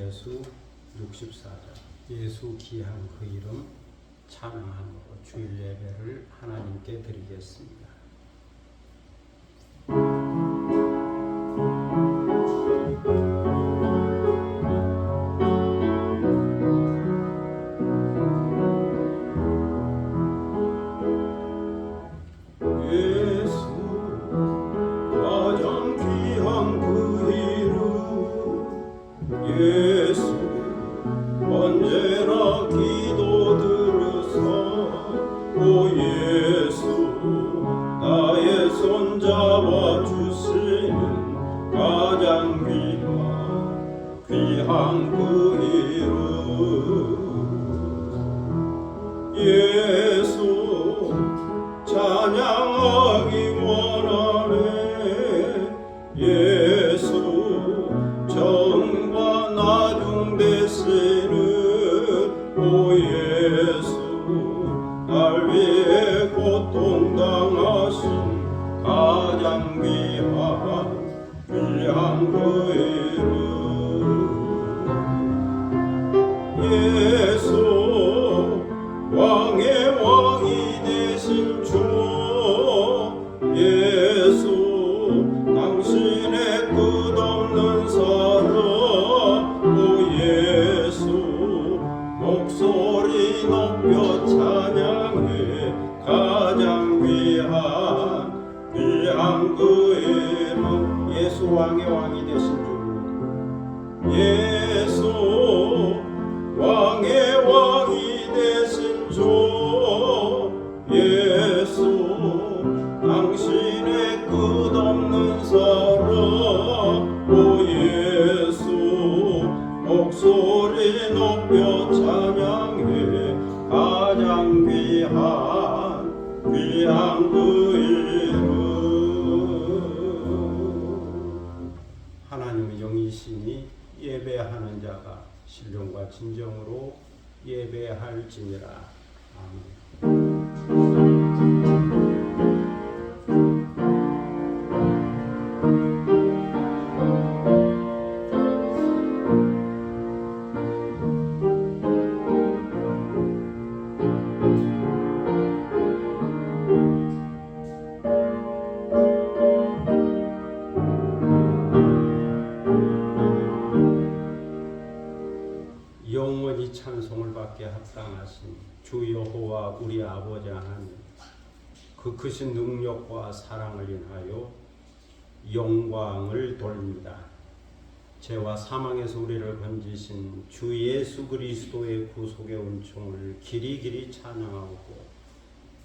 예수 64장 예수 귀한 그 이름 찬양함으로 주일 예배를 하나님께 드리겠습니다. 예수 언제나 기도 들으사 오 예수 나의 손잡아 주시는 가장 귀한 그 이름 예수 찬양하기 원하네 예수 정과 나중 되시는 오 예수 날 위해 고통당하신 가장 귀한 그 이름 예수 왕의 왕이 되신 주 예수 당신의 끝없는 사랑 목소리 높여 찬양해 가장 귀한 그 이름 예수 왕의 왕이 되신 주 예수 왕의 왕이 되신 주 예수 당신의 끝없는 사랑 오 예수 목소리 높여 찬양해 가장 귀한 그 이름 하나님의 영이시니 예배하는 자가 신령과 진정으로 예배할지니라. 아멘. 영원히 찬송을 받게 합당하신 주 여호와 우리 아버지 하나님, 그 크신 능력과 사랑을 인하여 영광을 돌립니다. 죄와 사망에서 우리를 건지신 주 예수 그리스도의 구속의 은총을 길이 찬양하고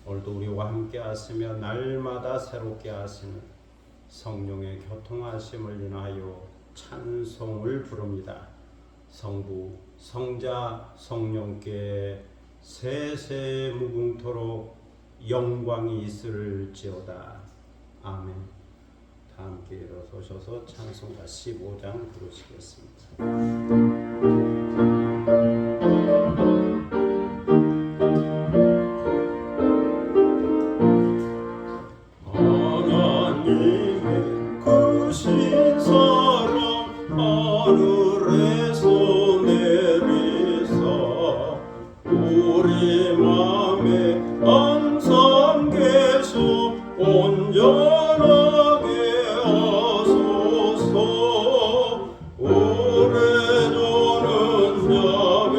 오늘도 우리와 함께 하시며 날마다 새롭게 하시는 성령의 교통하심을 인하여 찬송을 부릅니다. 성부, 성자, 성령께 세세 무궁토록 영광이 있을지어다. 아멘. 다 함께 일어서셔서 찬송가 15장 부르시겠습니다. 우리 맘에 항상 계속 온전하게 하소서 오래전은 자비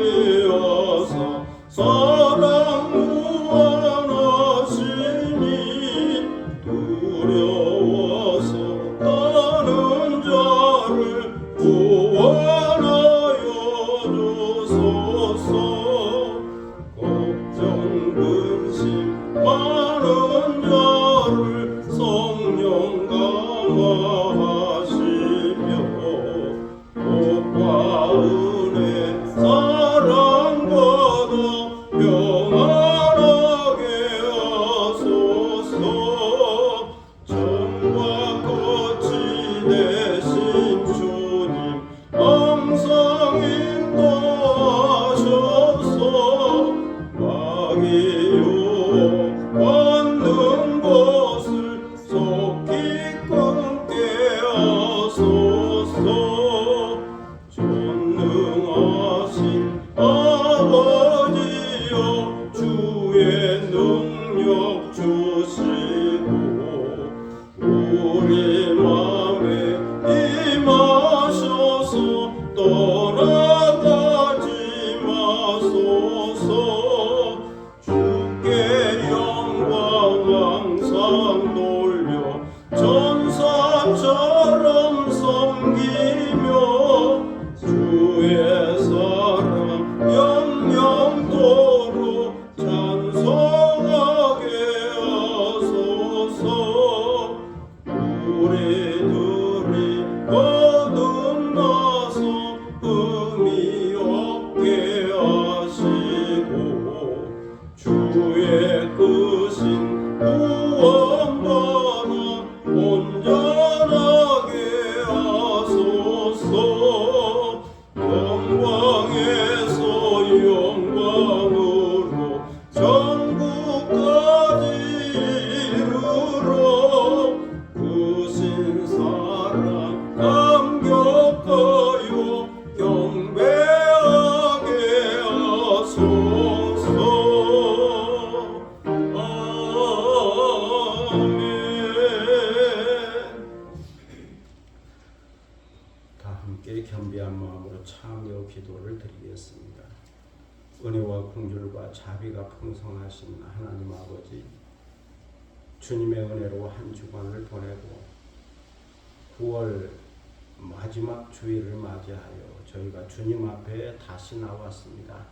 영광으로 전국까지 이르러 구신 사랑 감격하여 경배하게 하소서. 아멘. 다 함께 겸비한 마음으로 참여 기도를 드리겠습니다. 은혜와 긍휼과 자비가 풍성하신 하나님 아버지, 주님의 은혜로 한 주간을 보내고 9월 마지막 주일을 맞이하여 저희가 주님 앞에 다시 나왔습니다.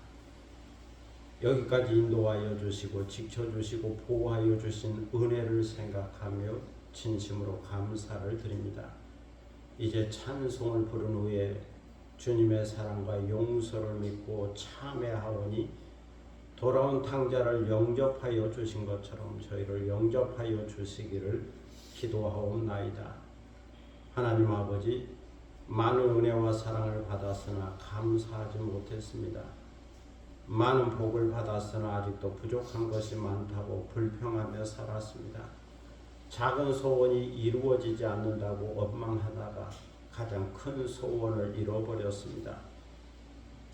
여기까지 인도하여 주시고 지켜주시고 보호하여 주신 은혜를 생각하며 진심으로 감사를 드립니다. 이제 찬송을 부른 후에 주님의 사랑과 용서를 믿고 참회하오니 돌아온 탕자를 영접하여 주신 것처럼 저희를 영접하여 주시기를 기도하옵나이다. 하나님 아버지, 많은 은혜와 사랑을 받았으나 감사하지 못했습니다. 많은 복을 받았으나 아직도 부족한 것이 많다고 불평하며 살았습니다. 작은 소원이 이루어지지 않는다고 원망하다가 가장 큰 소원을 잃어버렸습니다.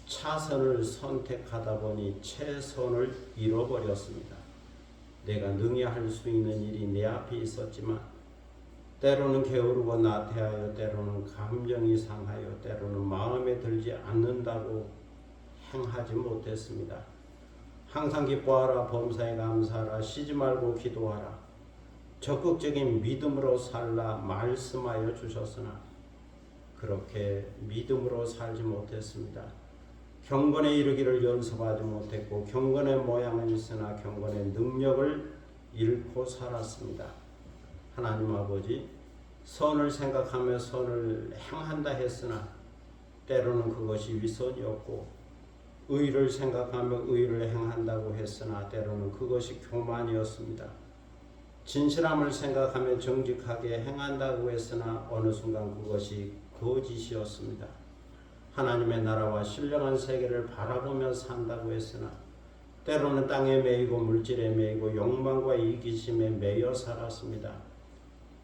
차선을 선택하다 보니 최선을 잃어버렸습니다. 내가 능히 할 수 있는 일이 내 앞에 있었지만 때로는 게으르고 나태하여 때로는 감정이 상하여 때로는 마음에 들지 않는다고 행하지 못했습니다. 항상 기뻐하라, 범사에 감사하라, 쉬지 말고 기도하라, 적극적인 믿음으로 살라 말씀하여 주셨으나 그렇게 믿음으로 살지 못했습니다. 경건에 이르기를 연습하지 못했고 경건의 모양은 있으나 경건의 능력을 잃고 살았습니다. 하나님 아버지, 선을 생각하며 선을 행한다 했으나 때로는 그것이 위선이었고 의를 생각하며 의를 행한다고 했으나 때로는 그것이 교만이었습니다. 진실함을 생각하며 정직하게 행한다고 했으나 어느 순간 그것이 거짓이었습니다. 하나님의 나라와 신령한 세계를 바라보며 산다고 했으나 때로는 땅에 매이고 물질에 매이고 욕망과 이기심에 매여 살았습니다.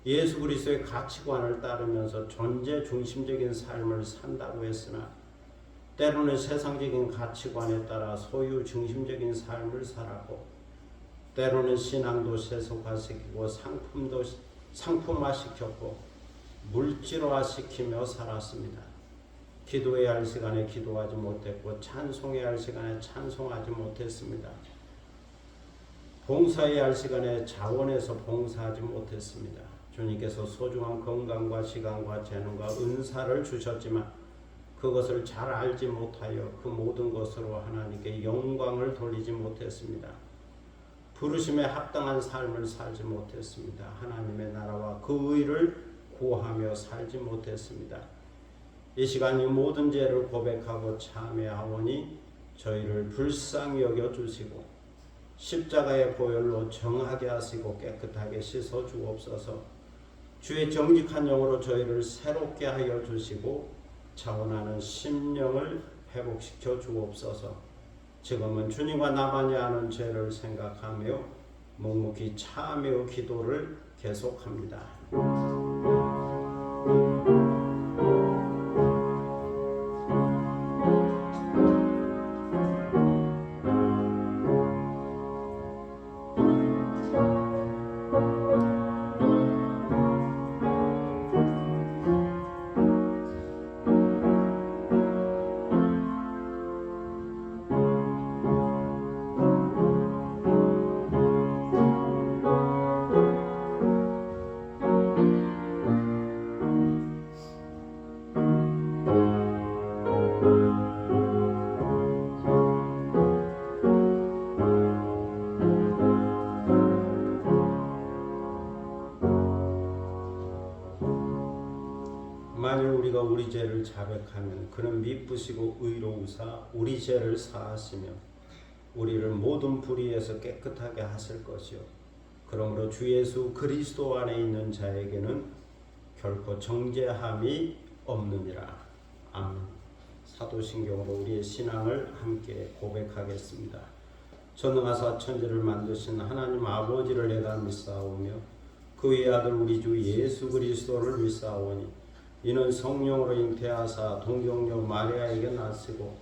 예수 그리스도의 가치관을 따르면서 존재 중심적인 삶을 산다고 했으나 때로는 세상적인 가치관에 따라 소유 중심적인 삶을 살았고 때로는 신앙도 세속화시키고 상품도 상품화시켰고 물질화시키며 살았습니다. 기도해야 할 시간에 기도하지 못했고 찬송해야 할 시간에 찬송하지 못했습니다. 봉사해야 할 시간에 자원해서 봉사하지 못했습니다. 주님께서 소중한 건강과 시간과 재능과 은사를 주셨지만 그것을 잘 알지 못하여 그 모든 것으로 하나님께 영광을 돌리지 못했습니다. 부르심에 합당한 삶을 살지 못했습니다. 하나님의 나라와 그 의를 구하며 살지 못했습니다. 이 시간 이 모든 죄를 고백하고 참회하오니 저희를 불쌍히 여겨주시고 십자가의 보혈로 정하게 하시고 깨끗하게 씻어 주옵소서. 주의 정직한 영으로 저희를 새롭게 하여 주시고 자원하는 심령을 회복시켜 주옵소서. 지금은 주님과 나만이 아는 죄를 생각하며 묵묵히 참여 기도를 계속합니다. 만일 우리가 우리 죄를 자백하면 그는 미쁘시고 의로우사 우리 죄를 사하시며 우리를 모든 불의에서 깨끗하게 하실 것이요 그러므로 주 예수 그리스도 안에 있는 자에게는 결코 정죄함이 없느니라. 아멘. 사도신경으로 우리의 신앙을 함께 고백하겠습니다. 전능하사 천지를 만드신 하나님 아버지를 내가 믿사오며 그의 아들 우리 주 예수 그리스도를 믿사오니 이는 성령으로 잉태하사 동정녀 마리아에게 나시고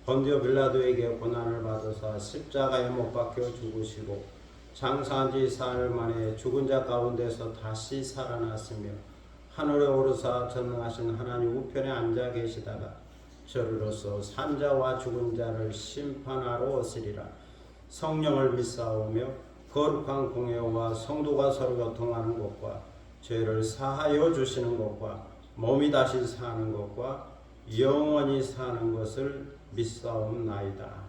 본디오 빌라도에게 고난을 받으사 십자가에 못 박혀 죽으시고 장사한 지 사흘 만에 죽은 자 가운데서 다시 살아났으며 하늘에 오르사 전능하신 하나님 우편에 앉아 계시다가 저리로서 산자와 죽은 자를 심판하러 오시리라. 성령을 믿사오며 거룩한 공회와 성도가 서로 교통하는 것과 죄를 사하여 주시는 것과 몸이 다시 사는 것과 영원히 사는 것을 믿사옵나이다.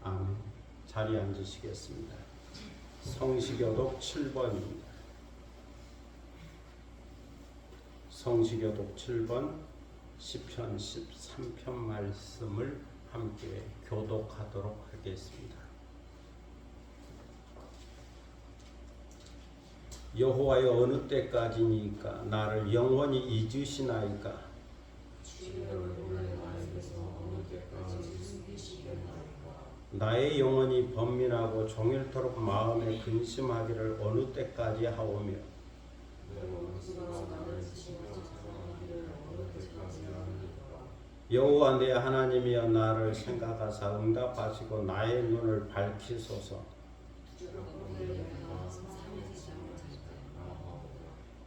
아멘. 자리에 앉으시겠습니다. 성시교독 7번입니다. 성시교독 7번 시편 13편 말씀을 함께 교독하도록 하겠습니다. 여호와여 어느 때까지니까 나를 영원히 잊으시나이까 나의 영혼이 번민하고 종일토록 마음에 근심하기를 어느 때까지 하오며 여호와 내 하나님이여 나를 생각하사 응답하시고 나의 눈을 밝히소서.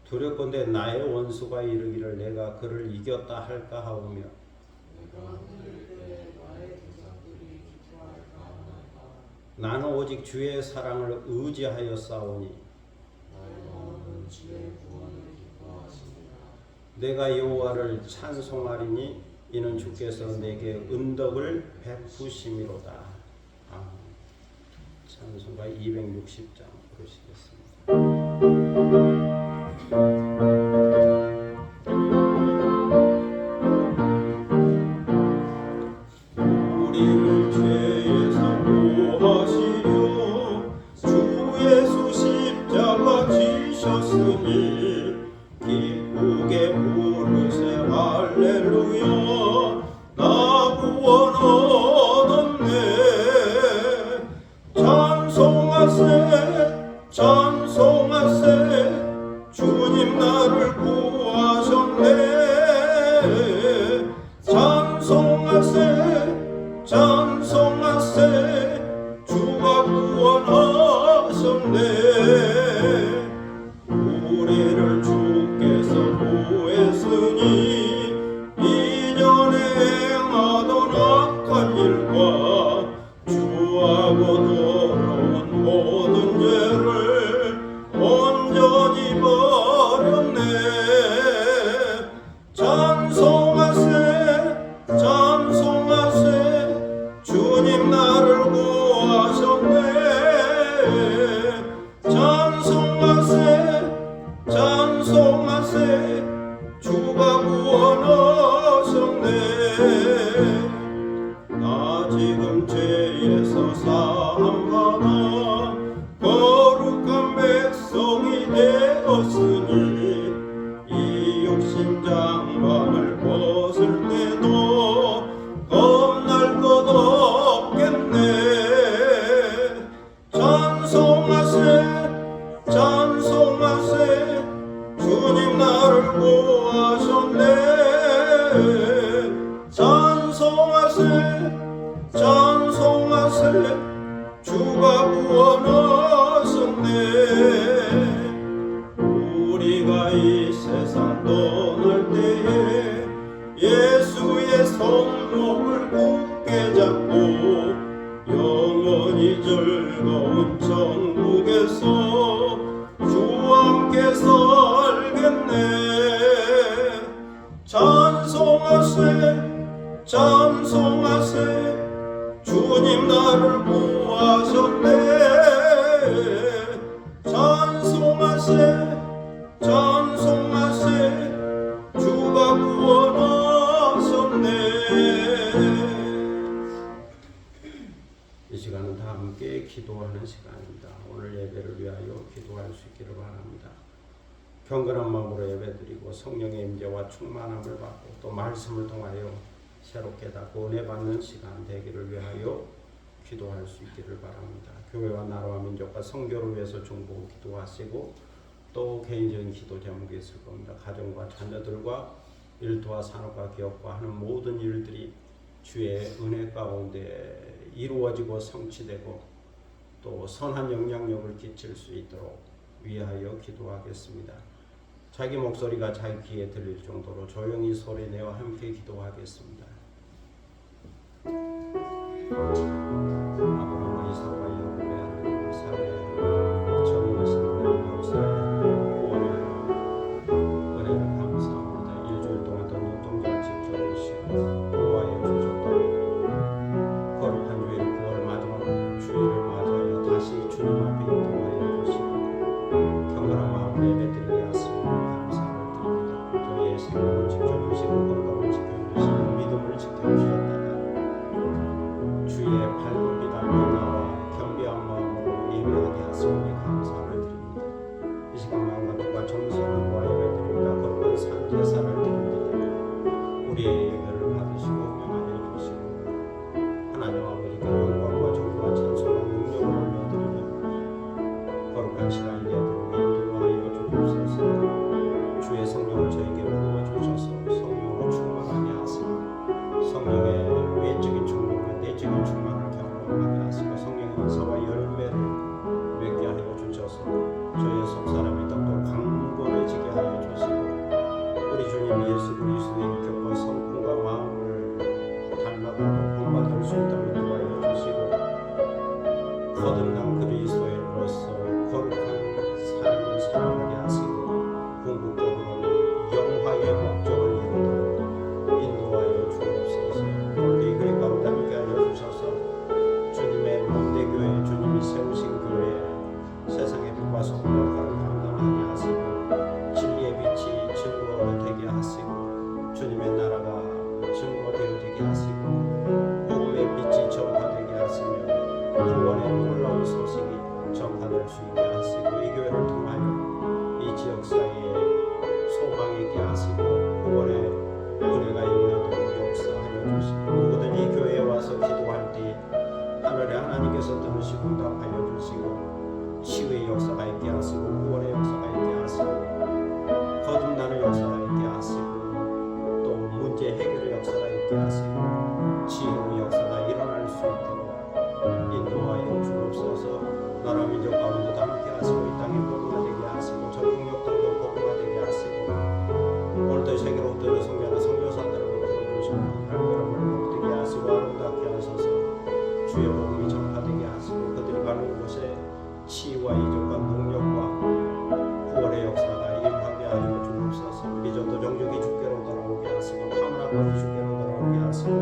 두렵건대 나의 원수가 이르기를 내가 그를 이겼다 할까 하오며 나는 오직 주의 사랑을 의지하여 싸우니 내가 여호와를 찬송하리니 이는 주께서 내게 은덕을 베푸심이로다. 아멘. 찬송가 260장 부르시겠습니다. 우리를 죄에서 구하시려 주 예수 십자가 지셨으니 기쁘게 부르세 할렐루야 나 구원 얻었네. 찬송하세 찬송하세 주님 나를 구하셨네. 찬송하세 찬송하세 주가 구원하셨네. 우리를 주께서 구했으니 이전에 행하던 악한 일과 주하고 더러운 모든 죄를 온전히 버렸네. 찬송하세 찬송하세 주님 나를 구하셨네. 찬송하세 찬송하세 주가 구원하셨네. 나 지금 죄에서 사함받아 거룩한 백성이 되었으니 이 욕심 장관을 벗을 때도 겁날 것 없겠네. 찬송하세 찬송하세 주님 나를 구하셨네. 찬송하세 찬송하세 주가 구원하셨네. 우리가 이 세상 떠날 때에 예수의 손목을 굳게 잡고 영원히 즐거운 천국에서 주와 함께 살겠네. 찬송하세 찬송하세 주님 나를 구하셨네. 찬송하세 찬송하세 주가 구원하셨네. 이 시간은 다 함께 기도하는 시간입니다. 오늘 예배를 위하여 기도할 수 있기를 바랍니다. 경건한 마음으로 예배드리고 성령의 임재와 충만함을 받고 또 말씀을 통하여 새롭게 다 구원해받는 시간 되기를 위하여 기도할 수 있기를 바랍니다. 교회와 나라와 민족과 선교를 위해서 중보 기도하시고 또 개인적인 기도 제목이 있을 겁니다. 가정과 자녀들과 일터와 산업과 기업과 하는 모든 일들이 주의 은혜 가운데 이루어지고 성취되고 또 선한 영향력을 끼칠 수 있도록 위하여 기도하겠습니다. 자기 목소리가 자기 귀에 들릴 정도로 조용히 소리내어 함께 기도하겠습니다. 아브라함과 이삭과 야곱의 하나님, 이삭의 하나님, 전능하신 하나님, 역사의 하나님, 구원의 하나님, 은혜를 감사합니다. 일주일 동안 더 눈동자를 지켜주시고 보호하여 주셨다면 거룩한 주일 9월 마지막 주일을 맞이하여 다시 주님 앞에 인도하여 주시고 경건한 마음으로 예배드리게 하시니 감사를 드립니다. 저희의 생명을 지켜주시고 건강을 지켜주시고 믿음을 지켜주셨다가 주의 발굽이 닮은 나와 겸비한 마음으로 예배하게 하시니 감사를 드립니다. 이 시간 마음과 뜻과 정성을 모아 예배드립니다. 거룩한 산제사를 드립니다. 우리의 예배를 받으시고 명하여 주시고 하나님 아버지께 영광과 존귀와 찬송과 능력을 올려드리며 거룩한 시간이 되도록 인도하여 주옵소서. 주의 성령을 저에게 부어주셔서 성령으로 충만하게 하시고 성령의 외적인 충만과 내적인 충만을 경험하게 하시고 성령의 은사와 열매를 맺게 하여 주셔서 저의 속사람이 더욱 강건해지게 하여 주시고 우리 주님 예수 그리스도의 인격과 성품과 마음을 닮아가고 본받을 수 있도록 인도하여 주시고 거듭난 그리스도인으로서 거룩한 삶을 살아가게 하시고 궁극적으로는 영화의 목적을 이루도록 인도하여 주옵소서. 오늘도 이 교회 가운데 함께 하여 주셔서 주님의 몸대 교회, 주님이 세우신 교회 세상의 빛과 소금과 역할을 감당하게 하시고 진리의 빛이 증거 되게 하시고 주님의 나라가 증거되어지게 하시고 복음의 빛이 전파되게 하시며 구원의 놀라운 소식이 전파될 수 있게 하시고 이 교회를 통하여 이 지역사회에 소망이 있게 하시고 구원의 은혜가 임하도록 역사하여 주시고 누구든 이 교회에 와서 기도할 때 하늘의 하나님께서 들으시고 응답하여 주시고 치유의 역사가 있게 하시고 구원의 역사가 있게 하시고 거듭나는 역사가 있게 하시고 또 문제 해결의 역사가 있게 하시고 지혜의 역사가 일어날 수 있도록 인도하여 주옵소서. 나라 민족 가운데도 함께 하시고 이 땅에 복음화 되게 하시고 저 북녘땅도 복음화 되게 하시고 오늘도 세계로 흩어져 성교하는 선교사들을 붙들어주시고 발걸음을 걷게 하시고 아름답게 하소서. 주의 복음이 전파되게 하시고 그들이 가는 곳에 치유와 이적과 능력과 구원의 역사가 임하게 하여 주옵소서. 미전도 종족이 주께로 돌아오게 하시고 타문화권이 주께로 돌아오게 하시고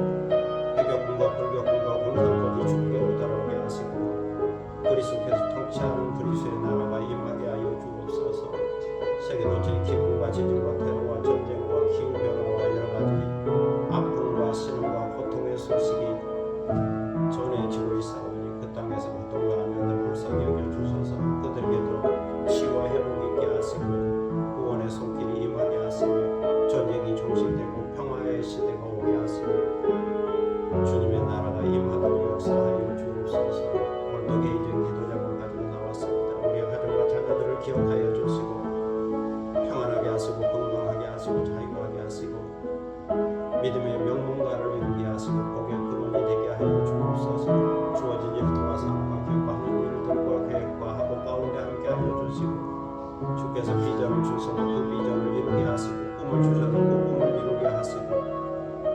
해격군과 불격군과 공산권이 주께로 돌아오게 하시고 그리스도께서 통치하는 그리스도의 나라가 임하게 하여 주옵소서. 세계도처의 기근과 지진과 테러와 전쟁과 기후변화와 여러가지 아픔과 신음과 고통의 소식이 전해지고 있사오니 그 땅에서 고통당하는 들 불쌍히 여겨주셔서 그들에게도 치유와 회복이 있게 하시고 구원의 손길이 임하게 하시며 전쟁이 종식되고 평화의 시대가 오게 하시며 주님의 나라가 임하도록 역사하여 주옵소서. 오늘도 개인적인 기도 제목을 가지고 나왔습니다. 우리의 가정과 자녀들을 기억하여 주시고 평안하게 하시고 건강하게 하시고 자유하게 하시고 믿음의 명문가를 이루게 하시고 복의 근원이 되게 하여 주옵소서. 주어진 일터와 산업과 기업과 하는 일들과 계획과 학업 가운데 함께 하여 주시고 주께서 비전을 주셔도 그 비전을 이루게 하시고 꿈을 주셔도 그 꿈을 이루게 하시고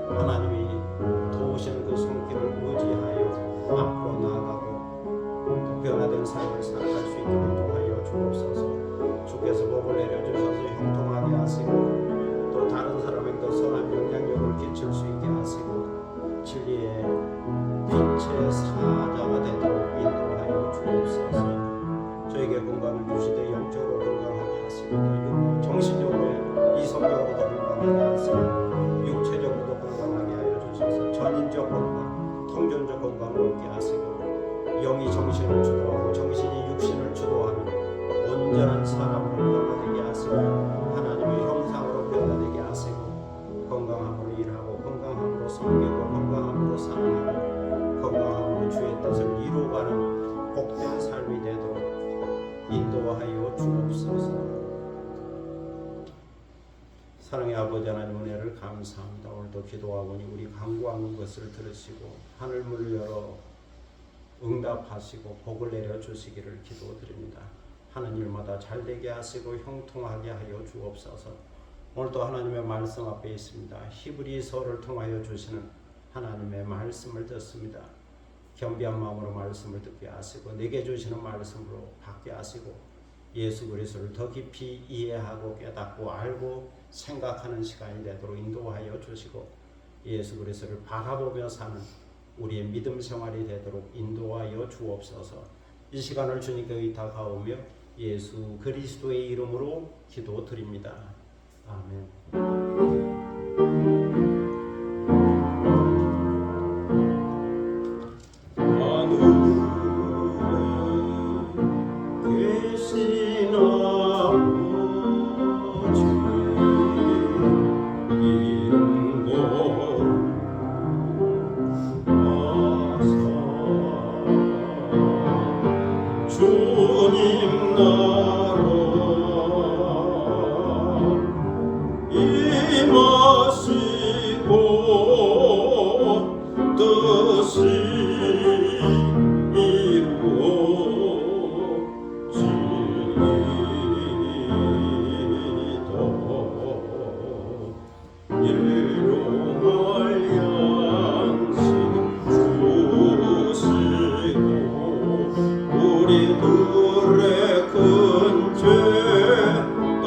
하나님이 도우시는 그 손길을 의지하여 앞으로 나아가고 변화된 삶을 살아갈 수 있게 인도하여 주옵소서. 주께서 복을 내려주셔서 형통하게 하시고 또 다른 사람에게도 선한 영향력을 끼칠 수 있게 하시고 진리의 빛의 사자가 되도록 인도하여 주옵소서. 저에게 건강을 주시되 영적으로 건강하게 하시고 또 정신적으로 이성적으로도 건강하게 하시고 육체적으로도 건강하게 하여 주셔서 전인적 건강, 통전적 건강을 얻게 하시고 영이 정신을 주도하고 정신이 육신을 주도하는 온전한 사람으로 변화되게 하시고 하나님의 형상으로 변화되게 하시고 건강함으로 일하고 건강함으로 섬겨 살아가는 복된 삶이 되도록 인도하여 주옵소서. 사랑의 아버지 하나님 은혜를 감사합니다. 오늘도 기도하오니 우리 간구하는 것을 들으시고 하늘문을 열어 응답하시고 복을 내려 주시기를 기도드립니다. 하는 일마다 잘되게 하시고 형통하게 하여 주옵소서. 오늘도 하나님의 말씀 앞에 있습니다. 히브리서를 통하여 주시는 하나님의 말씀을 듣습니다. 겸비한 마음으로 말씀을 듣게 하시고 내게 주시는 말씀으로 받게 하시고 예수 그리스도를 더 깊이 이해하고 깨닫고 알고 생각하는 시간이 되도록 인도하여 주시고 예수 그리스도를 바라보며 사는 우리의 믿음 생활이 되도록 인도하여 주옵소서. 이 시간을 주님께 의탁하오며 예수 그리스도의 이름으로 기도드립니다. 아멘. 주님 나라 임하시고 뜻이 이루어지도록 일용할 양식 주시고 우리들의 큰 죄 다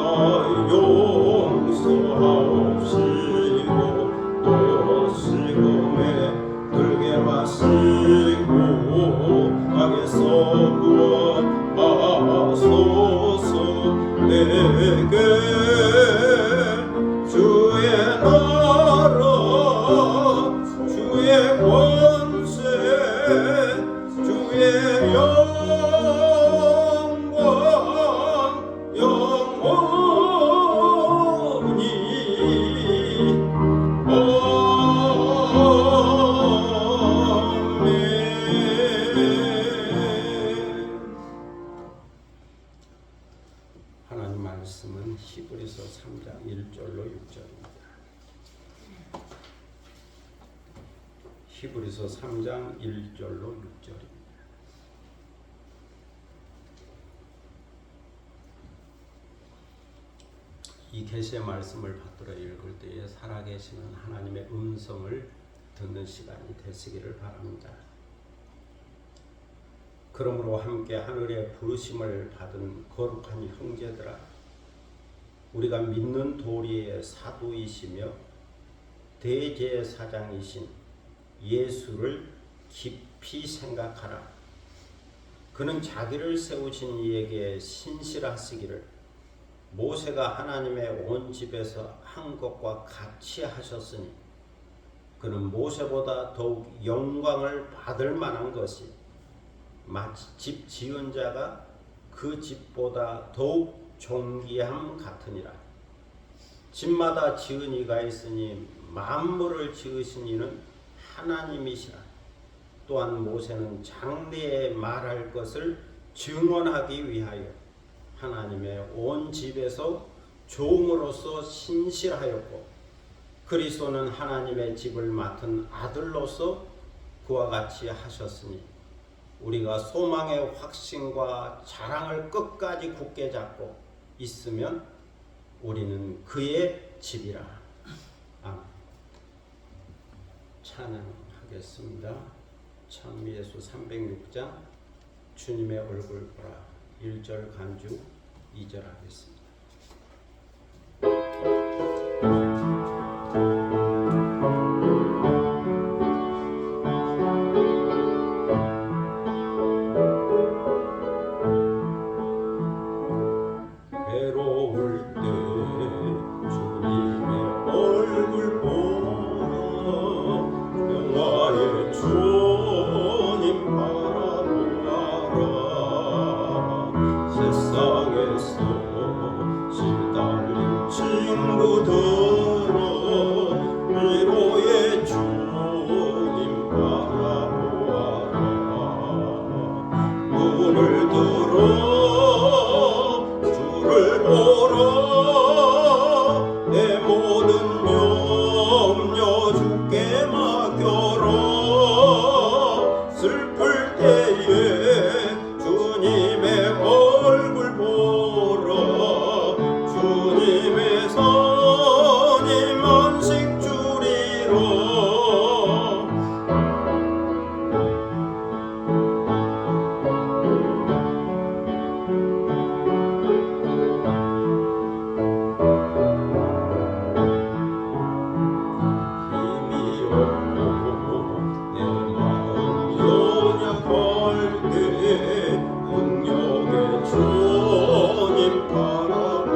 용서하옵시고 또 시험에 들게 마시고 악에서 구원하소서. 내게 주의 나라 주의 권세 주의 영광 영원히 하나님 말씀은 히브리서 3장 1절로 6절입니다. 히브리서 3장 1절로 6절입니다. 이 계시의 말씀을 받들어 읽을 때에 살아계시는 하나님의 음성을 듣는 시간이 되시기를 바랍니다. 그러므로 함께 하늘의 부르심을 받은 거룩한 형제들아, 우리가 믿는 도리의 사도이시며 대제사장이신 예수를 깊이 생각하라. 그는 자기를 세우신 이에게 신실하시기를 모세가 하나님의 온 집에서 한 것과 같이 하셨으니 그는 모세보다 더욱 영광을 받을 만한 것이 마치 집 지은 자가 그 집보다 더욱 존귀함 같으니라. 집마다 지은 이가 있으니 만물을 지으신 이는 하나님이시라. 또한 모세는 장래에 말할 것을 증언하기 위하여 하나님의 온 집에서 종으로서 신실하였고 그리스도는 하나님의 집을 맡은 아들로서 그와 같이 하셨으니 우리가 소망의 확신과 자랑을 끝까지 굳게 잡고 있으면 우리는 그의 집이라. 아멘. 찬양하겠습니다. 찬미예수 306장 주님의 얼굴 보라 1절 간주 2절 하겠습니다. 외로울 때 주님의 얼굴 보라 영화의 주님 바라보아라 세상에서 들어 주를 보라 내 모든 염려 주께 맡겨라 슬플 때에 주님의 얼굴 보라 주님의 선임 안식 주리라 힘이 없고 내 마음 연약할 때 능력의 주님 바라보아라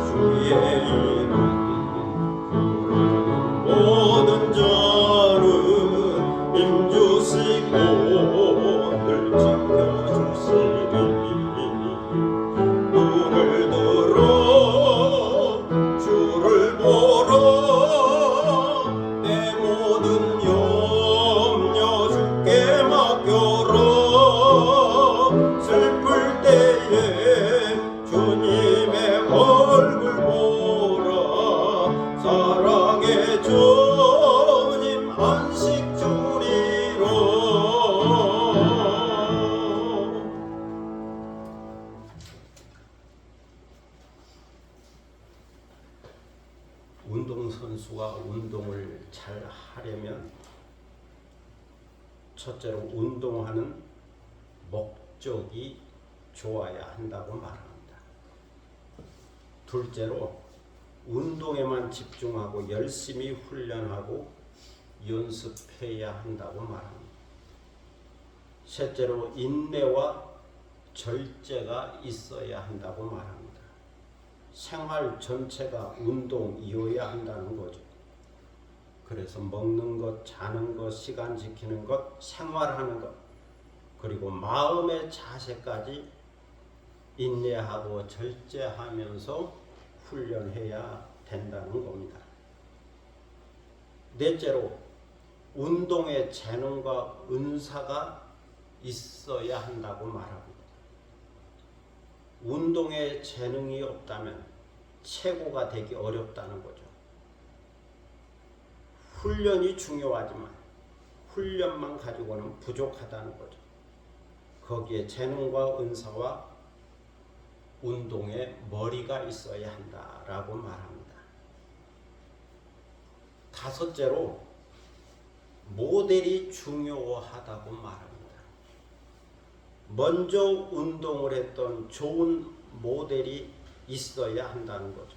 주의 이름 부르는 모든 자는 힘주시고 늘 지켜주시리 눈을 들어 주를 보라 내 모든 염려 주께 맡겨라 슬플 때에 주님의 얼굴 보라 사랑의 주님 안식 주리라 운동선수가 운동을 잘 하려면 첫째로 운동하는 목적이 좋아야 한다고 말합니다. 둘째로 운동에만 집중하고 열심히 훈련하고 연습해야 한다고 말합니다. 셋째로 인내와 절제가 있어야 한다고 말합니다. 생활 전체가 운동이어야 한다는 거죠. 그래서 먹는 것, 자는 것, 시간 지키는 것, 생활하는 것, 그리고 마음의 자세까지 인내하고 절제하면서 훈련해야 된다는 겁니다. 넷째로 운동의 재능과 은사가 있어야 한다고 말합니다. 운동에 재능이 없다면 최고가 되기 어렵다는 거죠. 훈련이 중요하지만 훈련만 가지고는 부족하다는 거죠. 거기에 재능과 은사와 운동에 머리가 있어야 한다라고 말합니다. 다섯째로 모델이 중요하다고 말합니다. 먼저 운동을 했던 좋은 모델이 있어야 한다는 거죠.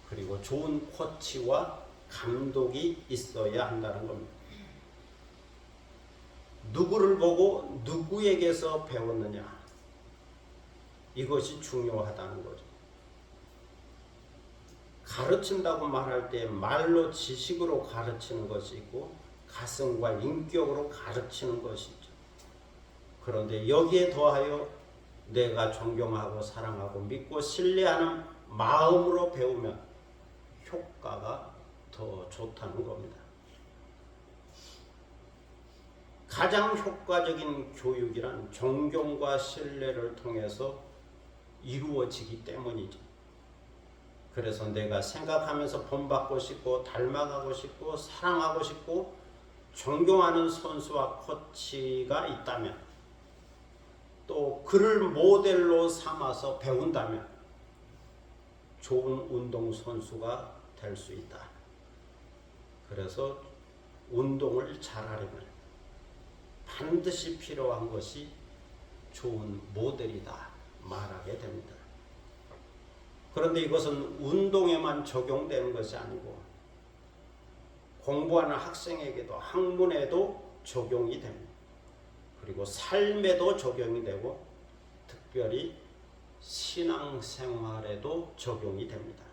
그리고 좋은 코치와 감독이 있어야 한다는 겁니다. 누구를 보고 누구에게서 배웠느냐, 이것이 중요하다는 거죠. 가르친다고 말할 때 말로 지식으로 가르치는 것이 있고 가슴과 인격으로 가르치는 것이 있죠. 그런데 여기에 더하여 내가 존경하고 사랑하고 믿고 신뢰하는 마음으로 배우면 효과가 더 좋다는 겁니다. 가장 효과적인 교육이란 존경과 신뢰를 통해서 이루어지기 때문이죠. 그래서 내가 생각하면서 본받고 싶고 닮아가고 싶고 사랑하고 싶고 존경하는 선수와 코치가 있다면, 또 그를 모델로 삼아서 배운다면 좋은 운동선수가 될 수 있다. 그래서 운동을 잘하려면 반드시 필요한 것이 좋은 모델이다 말하게 됩니다. 그런데 이것은 운동에만 적용되는 것이 아니고 공부하는 학생에게도, 학문에도 적용이 됩니다. 그리고 삶에도 적용이 되고 특별히 신앙생활에도 적용이 됩니다.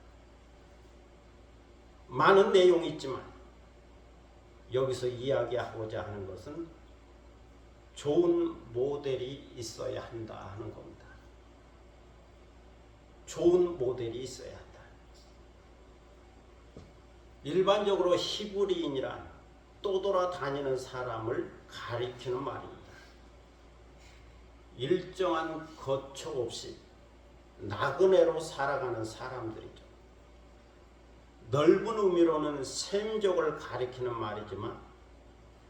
많은 내용이 있지만 여기서 이야기하고자 하는 것은 좋은 모델이 있어야 한다 하는 겁니다. 좋은 모델이 있어야 한다. 일반적으로 히브리인이란 떠돌아다니는 사람을 가리키는 말입니다. 일정한 거처 없이 나그네로 살아가는 사람들이죠. 넓은 의미로는 셈족을 가리키는 말이지만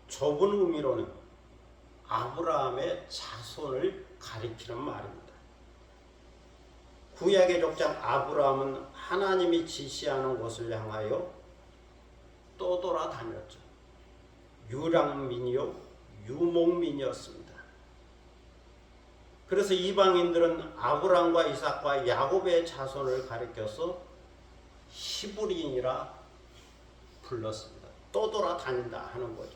좁은 의미로는 아브라함의 자손을 가리키는 말입니다. 구약의 족장 아브라함은 하나님이 지시하는 곳을 향하여 떠돌아다녔죠. 유랑민이요 유목민이었습니다. 그래서 이방인들은 아브라함과 이삭과 야곱의 자손을 가리켜서 히브리인이라 불렀습니다. 떠돌아다닌다 하는 거죠.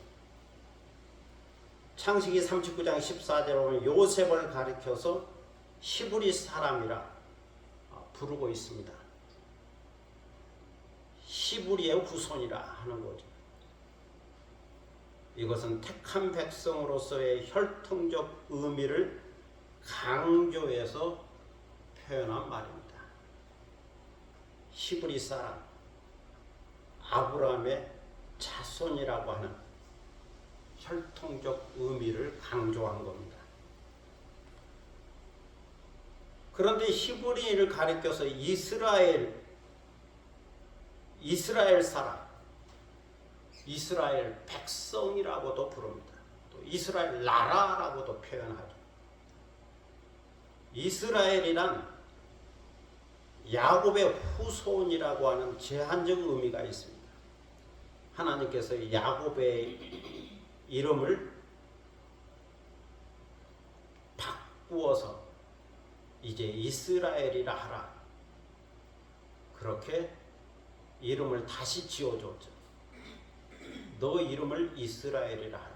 창세기 39장 14절에 보면 요셉을 가리켜서 히브리 사람이라 부르고 있습니다. 히브리의 후손이라 하는 거죠. 이것은 택한 백성으로서의 혈통적 의미를 강조해서 표현한 말입니다. 히브리 사람, 아브라함의 자손이라고 하는 혈통적 의미를 강조한 겁니다. 그런데 히브리인을 가리켜서 이스라엘 사람, 이스라엘 백성이라고도 부릅니다. 또 이스라엘 나라라고도 표현하죠. 이스라엘이란 야곱의 후손이라고 하는 제한적 의미가 있습니다. 하나님께서 야곱의 이름을 바꾸어서 이제 이스라엘이라 하라. 그렇게 이름을 다시 지어줬죠. 너 이름을 이스라엘이라 하라.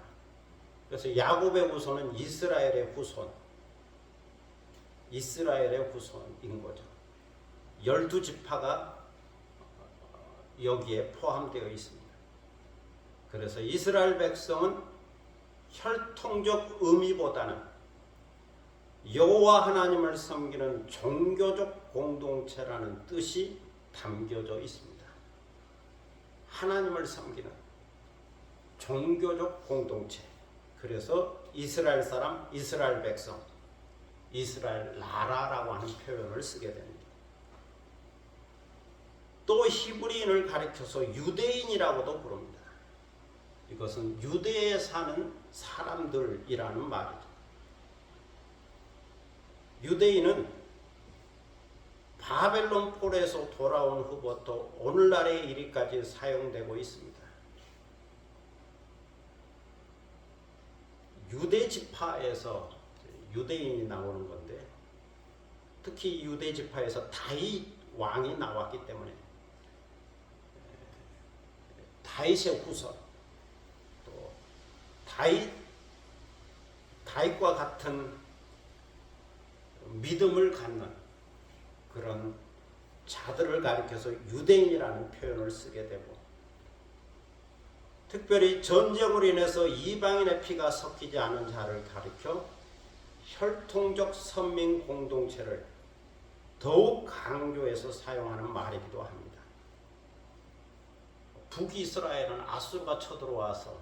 그래서 야곱의 후손은 이스라엘의 후손, 이스라엘의 후손인 거죠. 12지파가 여기에 포함되어 있습니다. 그래서 이스라엘 백성은 혈통적 의미보다는 여호와 하나님을 섬기는 종교적 공동체라는 뜻이 담겨져 있습니다. 하나님을 섬기는 종교적 공동체. 그래서 이스라엘 사람, 이스라엘 백성, 이스라엘 나라라고 하는 표현을 쓰게 됩니다. 또 히브리인을 가리켜서 유대인이라고도 부릅니다. 이것은 유대에 사는 사람들이라는 말이죠. 유대인은 바벨론 폴에서 돌아온 후부터 오늘날에 이르기까지 사용되고 있습니다. 유대 지파에서 유대인이 나오는 건데, 특히 유대 지파에서 다윗 왕이 나왔기 때문에 다윗의 후손, 또 다윗과 같은 믿음을 갖는 그런 자들을 가리켜서 유대인이라는 표현을 쓰게 되고, 특별히 전쟁으로 인해서 이방인의 피가 섞이지 않은 자를 가리켜 혈통적 선민 공동체를 더욱 강조해서 사용하는 말이기도 합니다. 북이스라엘은 아수르가 쳐들어와서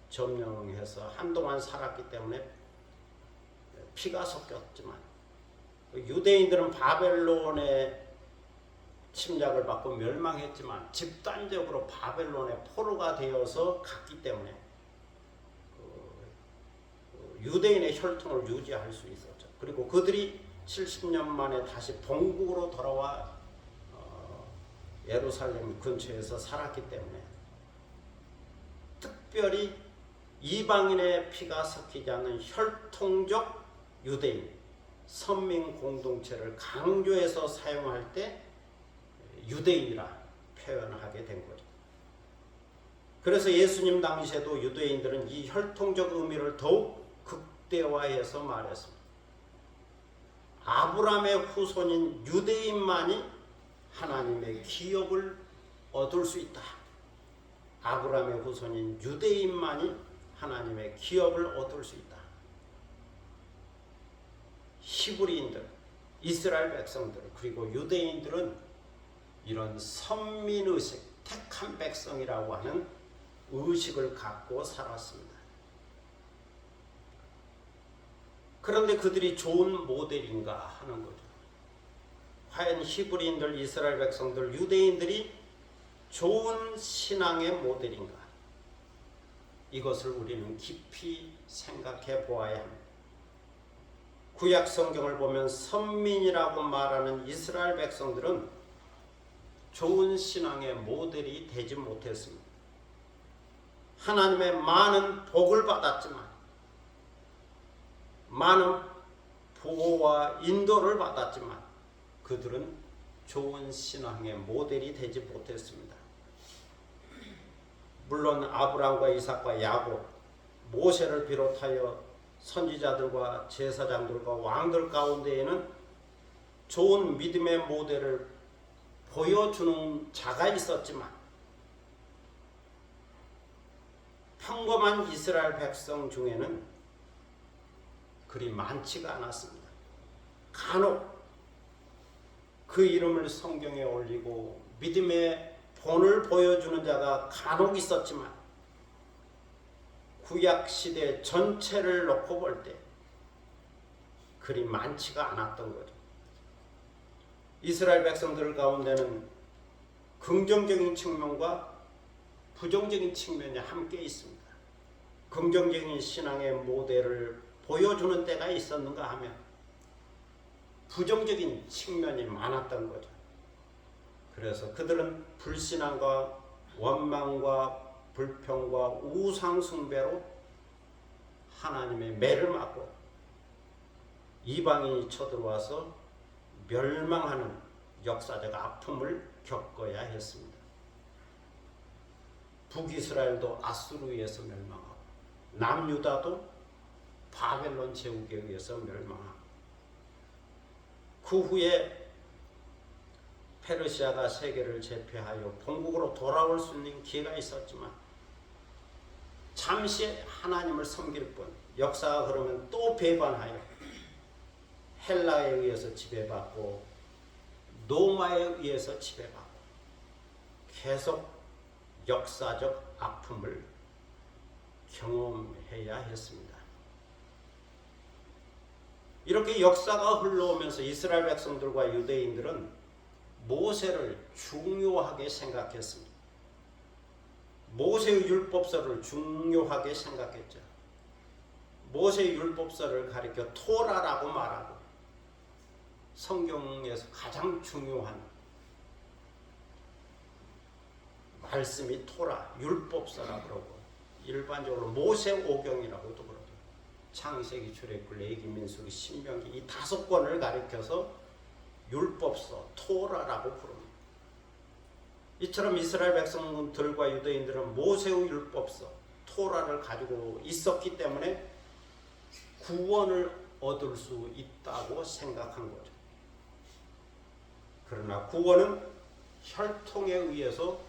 점령해서 한동안 살았기 때문에 피가 섞였지만, 유대인들은 바벨론의 침략을 받고 멸망했지만 집단적으로 바벨론의 포로가 되어서 갔기 때문에 유대인의 혈통을 유지할 수 있었죠. 그리고 그들이 70년 만에 다시 본국으로 돌아와 예루살렘 근처에서 살았기 때문에 특별히 이방인의 피가 섞이지 않는 혈통적 유대인, 선민 공동체를 강조해서 사용할 때 유대인이라 표현하게 된 거죠. 그래서 예수님 당시에도 유대인들은 이 혈통적 의미를 더욱 극대화해서 말했습니다. 아브라함의 후손인 유대인만이 하나님의 기업을 얻을 수 있다. 아브라함의 후손인 유대인만이 하나님의 기업을 얻을 수 있다. 히브리인들, 이스라엘 백성들, 그리고 유대인들은 이런 선민의식, 택한 백성이라고 하는 의식을 갖고 살았습니다. 그런데 그들이 좋은 모델인가 하는 거죠. 과연 히브리인들, 이스라엘 백성들, 유대인들이 좋은 신앙의 모델인가? 이것을 우리는 깊이 생각해 보아야 합니다. 구약 성경을 보면 선민이라고 말하는 이스라엘 백성들은 좋은 신앙의 모델이 되지 못했습니다. 하나님의 많은 복을 받았지만, 많은 보호와 인도를 받았지만 그들은 좋은 신앙의 모델이 되지 못했습니다. 물론 아브라함과 이삭과 야곱, 모세를 비롯하여 선지자들과 제사장들과 왕들 가운데에는 좋은 믿음의 모델을 보여주는 자가 있었지만 평범한 이스라엘 백성 중에는 그리 많지가 않았습니다. 간혹 그 이름을 성경에 올리고 믿음의 본을 보여주는 자가 간혹 있었지만 구약 시대 전체를 놓고 볼 때 그리 많지가 않았던 거죠. 이스라엘 백성들 가운데는 긍정적인 측면과 부정적인 측면이 함께 있습니다. 긍정적인 신앙의 모델을 보여주는 때가 있었는가 하면 부정적인 측면이 많았던 거죠. 그래서 그들은 불신앙과 원망과 불평과 우상숭배로 하나님의 매를 맞고 이방인이 쳐들어와서 멸망하는 역사적 아픔을 겪어야 했습니다. 북이스라엘도 아수르에 의해서 멸망하고 남유다도 바벨론 제국에 의해서 멸망하고 그 후에 페르시아가 세계를 제패하여 본국으로 돌아올 수 있는 기회가 있었지만 잠시 하나님을 섬길 뿐 역사가 그러면 또 배반하여 헬라에 의해서 지배받고 로마에 의해서 지배받고 계속 역사적 아픔을 경험해야 했습니다. 이렇게 역사가 흘러오면서 이스라엘 백성들과 유대인들은 모세를 중요하게 생각했습니다. 모세의 율법서를 중요하게 생각했죠. 모세의 율법서를 가리켜 토라라고 말하고 성경에서 가장 중요한 말씀이 토라, 율법서라 그러고 일반적으로 모세오경이라고도 그러죠. 창세기, 출애굽, 레위기, 민수기, 신명기 이 5권을 가리켜서 율법서, 토라라고 부릅니다. 이처럼 이스라엘 백성들과 유대인들은 모세의 율법서, 토라를 가지고 있었기 때문에 구원을 얻을 수 있다고 생각한 거죠. 그러나 구원은 혈통에 의해서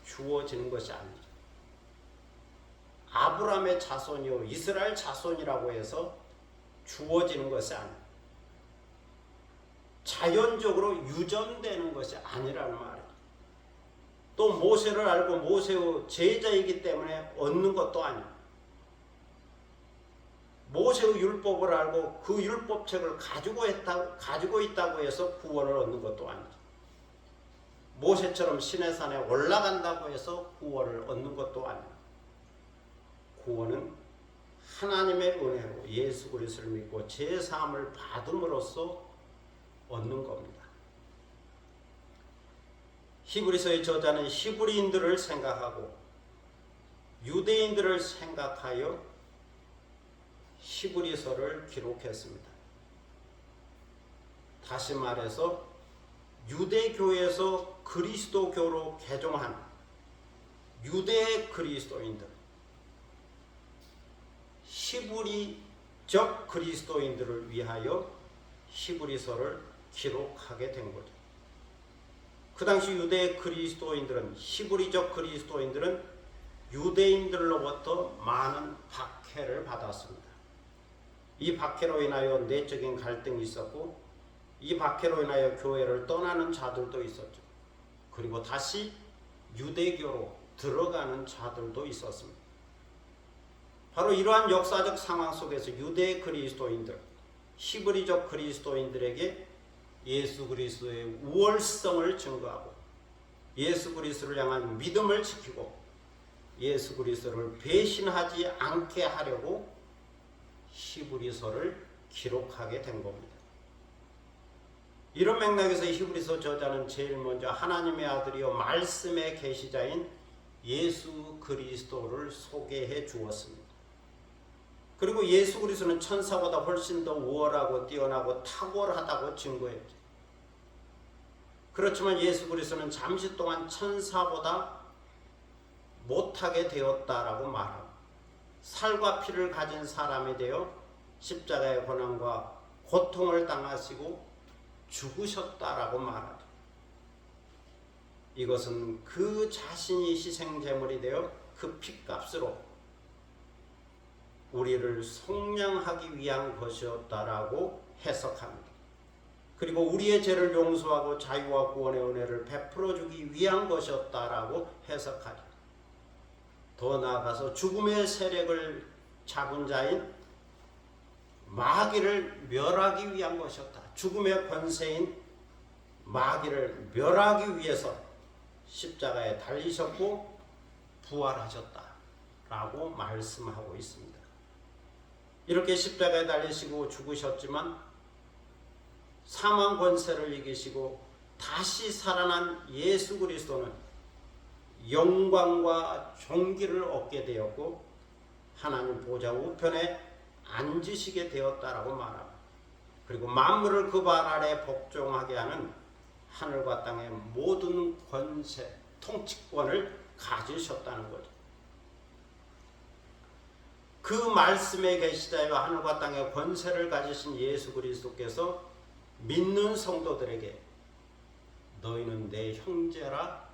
주어지는 것이 아니죠. 아브라함의 자손이요 이스라엘 자손이라고 해서 주어지는 것이 아니에요. 자연적으로 유전되는 것이 아니라는 말이에요. 또 모세를 알고 모세의 제자이기 때문에 얻는 것도 아니에요. 모세의 율법을 알고 그 율법책을 가지고 있다고 해서 구원을 얻는 것도 아니죠. 모세처럼 시내산에 올라간다고 해서 구원을 얻는 것도 아니에요. 구원은 하나님의 은혜로 예수 그리스도를 믿고 제사함을 받음으로써 얻는 겁니다. 히브리서의 저자는 히브리인들을 생각하고 유대인들을 생각하여 히브리서를 기록했습니다. 다시 말해서 유대교에서 그리스도교로 개종한 유대 그리스도인들, 히브리적 그리스도인들을 위하여 히브리서를 기록하게 된 거죠. 그 당시 유대 그리스도인들은 히브리적 그리스도인들은 유대인들로부터 많은 박해를 받았습니다. 이 박해로 인하여 내적인 갈등이 있었고 이 박해로 인하여 교회를 떠나는 자들도 있었죠. 그리고 다시 유대교로 들어가는 자들도 있었습니다. 바로 이러한 역사적 상황 속에서 유대 그리스도인들, 히브리적 그리스도인들에게 예수 그리스도의 우월성을 증거하고 예수 그리스도를 향한 믿음을 지키고 예수 그리스도를 배신하지 않게 하려고 히브리서를 기록하게 된 겁니다. 이런 맥락에서 히브리서 저자는 제일 먼저 하나님의 아들이요 말씀의 계시자인 예수 그리스도를 소개해 주었습니다. 그리고 예수 그리스도는 천사보다 훨씬 더 우월하고 뛰어나고 탁월하다고 증거했죠. 그렇지만 예수 그리스도는 잠시 동안 천사보다 못하게 되었다라고 말하고 살과 피를 가진 사람이 되어 십자가의 고난과 고통을 당하시고 죽으셨다라고 말하죠. 이것은 그 자신이 희생제물이 되어 그 핏값으로 우리를 속량하기 위한 것이었다라고 해석합니다. 그리고 우리의 죄를 용서하고 자유와 구원의 은혜를 베풀어주기 위한 것이었다라고 해석하죠. 더 나아가서 죽음의 세력을 잡은 자인 마귀를 멸하기 위한 것이었다. 죽음의 권세인 마귀를 멸하기 위해서 십자가에 달리셨고 부활하셨다라고 말씀하고 있습니다. 이렇게 십자가에 달리시고 죽으셨지만 사망 권세를 이기시고 다시 살아난 예수 그리스도는 영광과 존귀를 얻게 되었고 하나님 보좌 우편에 앉으시게 되었다라고 말합니다. 그리고 만물을 그 발 아래 복종하게 하는 하늘과 땅의 모든 권세, 통치권을 가지셨다는 거죠. 그 말씀에 계시자여 하늘과 땅의 권세를 가지신 예수 그리스도께서 믿는 성도들에게 너희는 내 형제라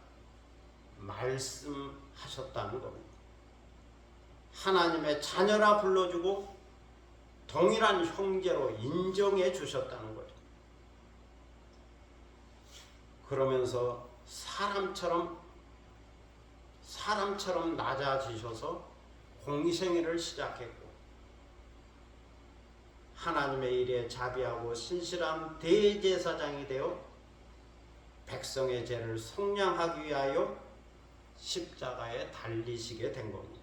말씀하셨다는 겁니다. 하나님의 자녀라 불러주고 동일한 형제로 인정해 주셨다는 거죠. 그러면서 사람처럼 낮아지셔서 공생애를 시작했고 하나님의 일에 자비하고 신실한 대제사장이 되어 백성의 죄를 속량하기 위하여 십자가에 달리시게 된 겁니다.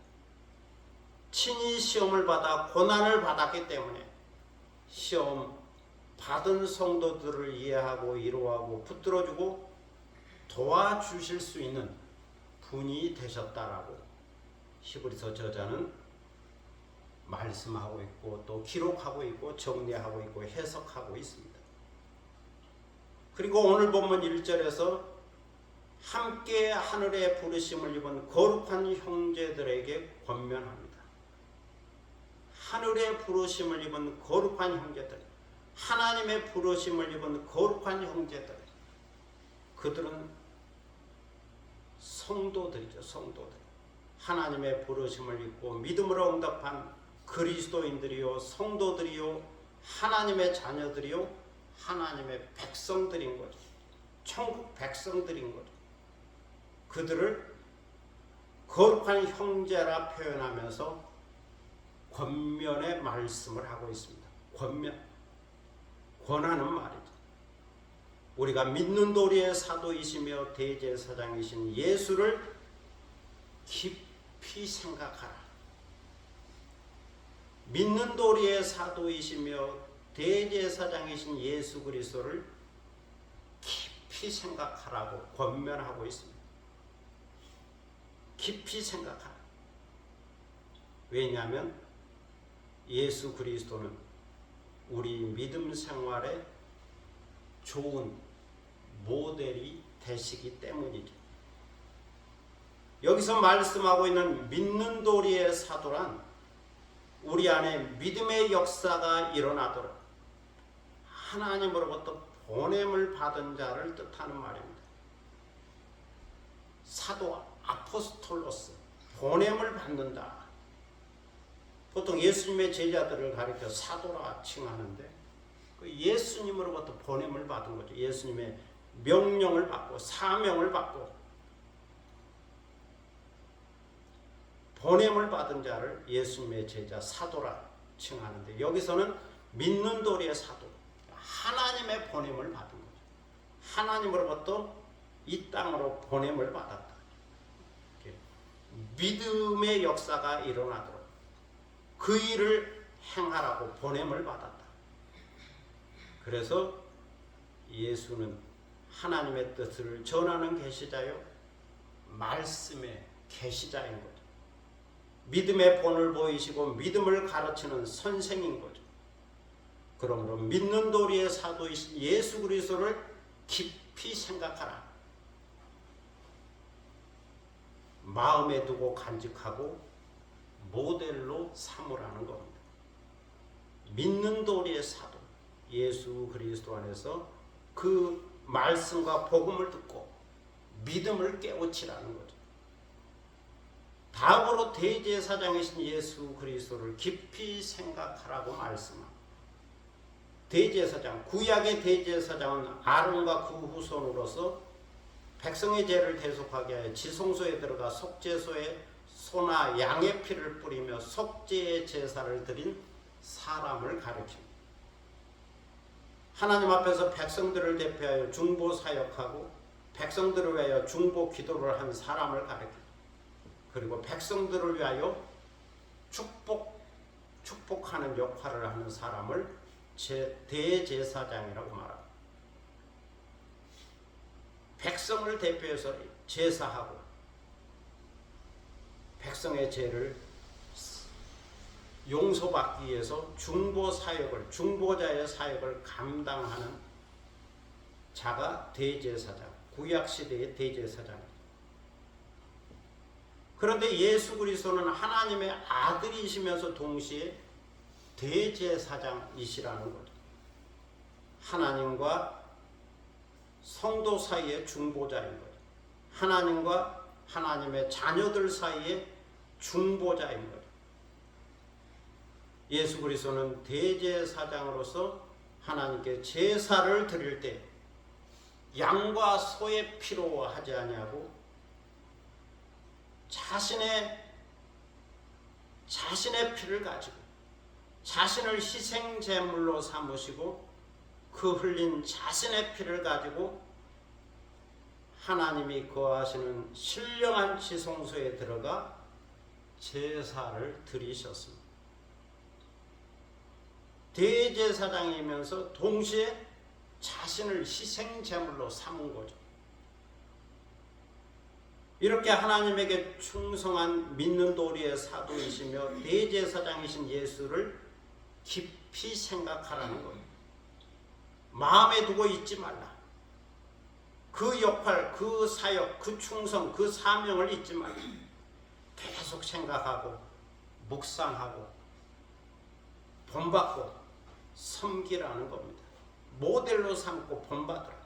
친히 시험을 받아 고난을 받았기 때문에 시험 받은 성도들을 이해하고 위로하고 붙들어주고 도와주실 수 있는 분이 되셨다라고 히브리서 저자는 말씀하고 있고 또 기록하고 있고 정리하고 있고 해석하고 있습니다. 그리고 오늘 본문 1절에서 함께 하늘의 부르심을 입은 거룩한 형제들에게 권면합니다. 하늘의 부르심을 입은 거룩한 형제들, 하나님의 부르심을 입은 거룩한 형제들, 그들은 성도들이죠. 성도들. 하나님의 부르심을 입고 믿음으로 응답한 그리스도인들이요 성도들이요 하나님의 자녀들이요 하나님의 백성들인 거죠. 천국 백성들인 거죠. 그들을 거룩한 형제라 표현하면서 권면의 말씀을 하고 있습니다. 권하는 말이죠. 우리가 믿는 도리의 사도이시며 대제사장이신 예수를 깊이 생각하라. 믿는 도리의 사도이시며 대제사장이신 예수 그리스도를 깊이 생각하라고 권면하고 있습니다. 깊이 생각하라. 왜냐하면 예수 그리스도는 우리 믿음 생활에 좋은 모델이 되시기 때문이죠. 여기서 말씀하고 있는 믿는 도리의 사도란 우리 안에 믿음의 역사가 일어나도록 하나님으로부터 보냄을 받은 자를 뜻하는 말입니다. 사도 아포스톨로스, 보냄을 받는다. 보통 예수님의 제자들을 가리켜 사도라 칭하는데 그 예수님으로부터 보냄을 받은 거죠. 예수님의 명령을 받고 사명을 받고 보냄을 받은 자를 예수님의 제자 사도라 칭하는데, 여기서는 믿는 도리의 사도, 하나님의 보냄을 받은 거죠. 하나님으로부터 이 땅으로 보냄을 받았다. 믿음의 역사가 일어나도록 그 일을 행하라고 보냄을 받았다. 그래서 예수는 하나님의 뜻을 전하는 계시자요, 말씀의 계시자인 거죠. 믿음의 본을 보이시고 믿음을 가르치는 선생인 거죠. 그러므로 믿는 도리의 사도이신 예수 그리스도를 깊이 생각하라. 마음에 두고 간직하고 모델로 삼으라는 겁니다. 믿는 도리의 사도 예수 그리스도 안에서 그 말씀과 복음을 듣고 믿음을 깨우치라는 거죠. 다음으로 대제사장이신 예수 그리스도를 깊이 생각하라고 말씀합니다. 대제사장, 구약의 대제사장은 아론과 그 후손으로서 백성의 죄를 대속하게 하여 지성소에 들어가 속죄소에 소나 양의 피를 뿌리며 속죄의 제사를 드린 사람을 가리킵니다. 하나님 앞에서 백성들을 대표하여 중보 사역하고 백성들을 위하여 중보 기도를 한 사람을 가리킵니다. 그리고 백성들을 위하여 축복하는 역할을 하는 사람을 대제사장이라고 말합니다. 백성을 대표해서 제사하고 백성의 죄를 용서받기 위해서 중보자의 사역을 감당하는 자가 대제사장, 구약시대의 대제사장입니다. 그런데 예수 그리스도는 하나님의 아들이시면서 동시에 대제사장이시라는 거죠. 하나님과 성도 사이의 중보자인 거죠. 하나님과 하나님의 자녀들 사이의 중보자인 거죠. 예수 그리스도는 대제사장으로서 하나님께 제사를 드릴 때 양과 소의 피로 하지 아니하고 자신의 피를 가지고 자신을 희생 제물로 삼으시고 그 흘린 자신의 피를 가지고 하나님이 거하시는 신령한 지성소에 들어가 제사를 드리셨습니다. 대제사장이면서 동시에 자신을 희생 제물로 삼은 거죠. 이렇게 하나님에게 충성한 믿는 도리의 사도이시며 대제사장이신 예수를 깊이 생각하라는 거예요. 마음에 두고 잊지 말라. 그 역할, 그 사역, 그 충성, 그 사명을 잊지 말라. 계속 생각하고 묵상하고 본받고 섬기라는 겁니다. 모델로 삼고 본받으라.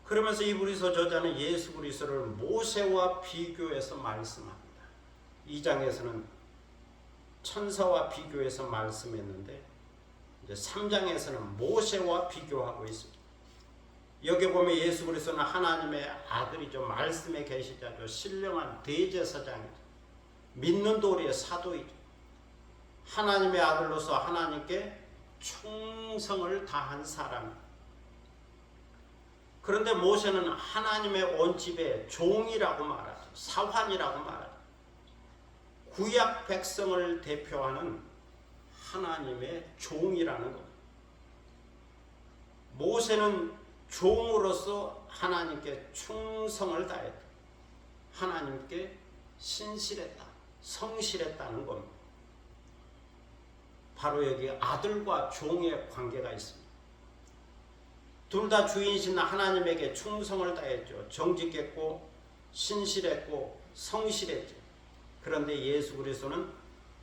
그러면서 이브리서 저자는 예수 그리스도를 모세와 비교해서 말씀합니다. 2장에서는 천사와 비교해서 말씀했는데 이제 3장에서는 모세와 비교하고 있습니다. 여기 보면 예수 그리스도는 하나님의 아들이죠. 말씀의 계시자죠. 신령한 대제사장이죠. 믿는 도리의 사도이죠. 하나님의 아들로서 하나님께 충성을 다한 사람입니다. 그런데 모세는 하나님의 온 집의 종이라고 말하죠. 사환이라고 말하죠. 구약 백성을 대표하는 하나님의 종이라는 겁니다. 모세는 종으로서 하나님께 충성을 다했다. 하나님께 신실했다. 성실했다는 겁니다. 바로 여기 아들과 종의 관계가 있습니다. 둘 다 주인이신 하나님에게 충성을 다했죠. 정직했고 신실했고 성실했죠. 그런데 예수 그리스도는